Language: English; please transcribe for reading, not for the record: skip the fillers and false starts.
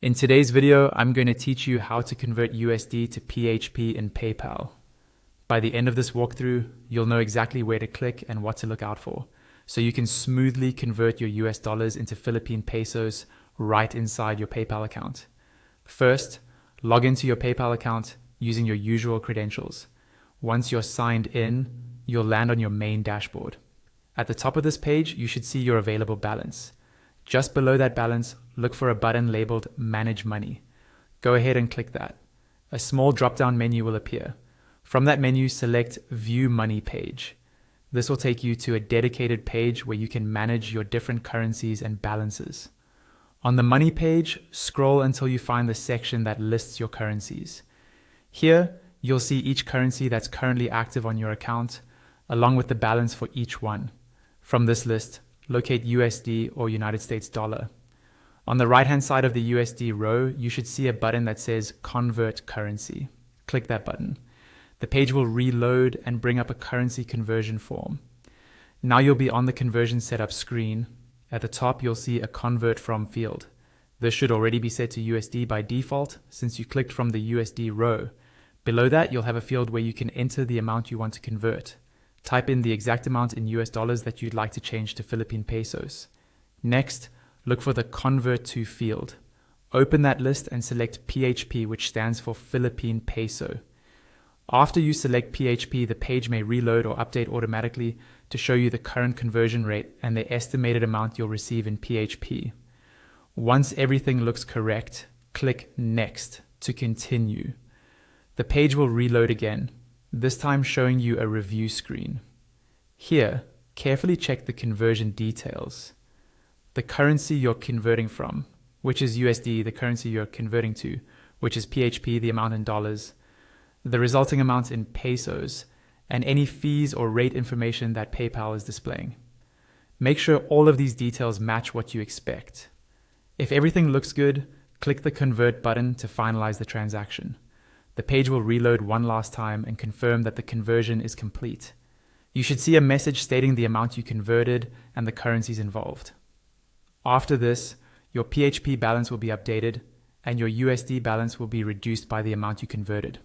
In today's video, I'm going to teach you how to convert USD to PHP in PayPal. By the end of this walkthrough, you'll know exactly where to click and what to look out for, so you can smoothly convert your US dollars into Philippine pesos right inside your PayPal account. First, log into your PayPal account using your usual credentials. Once you're signed in, you'll land on your main dashboard. At the top of this page, you should see your available balance. Just below that balance, look for a button labeled Manage Money. Go ahead and click that. A small drop-down menu will appear. From that menu, select View Money page. This will take you to a dedicated page where you can manage your different currencies and balances. On the Money page, scroll until you find the section that lists your currencies. Here, you'll see each currency that's currently active on your account, along with the balance for each one. From this list, locate USD or United States dollar. On the right-hand side of the USD row, you should see a button that says Convert Currency. Click that button. The page will reload and bring up a currency conversion form. Now you'll be on the conversion setup screen. At the top, you'll see a Convert From field. This should already be set to USD by default since you clicked from the USD row. Below that, you'll have a field where you can enter the amount you want to convert. Type in the exact amount in US dollars that you'd like to change to Philippine pesos. Next, look for the Convert To field. Open that list and select PHP, which stands for Philippine Peso. After you select PHP, the page may reload or update automatically to show you the current conversion rate and the estimated amount you'll receive in PHP. Once everything looks correct, click Next to continue. The page will reload again, this time showing you a review screen. Here, carefully check the conversion details. The currency you're converting from, which is USD, the currency you're converting to, which is PHP, the amount in dollars, the resulting amount in pesos, and any fees or rate information that PayPal is displaying. Make sure all of these details match what you expect. If everything looks good, click the Convert button to finalize the transaction. The page will reload one last time and confirm that the conversion is complete. You should see a message stating the amount you converted and the currencies involved. After this, your PHP balance will be updated and your USD balance will be reduced by the amount you converted.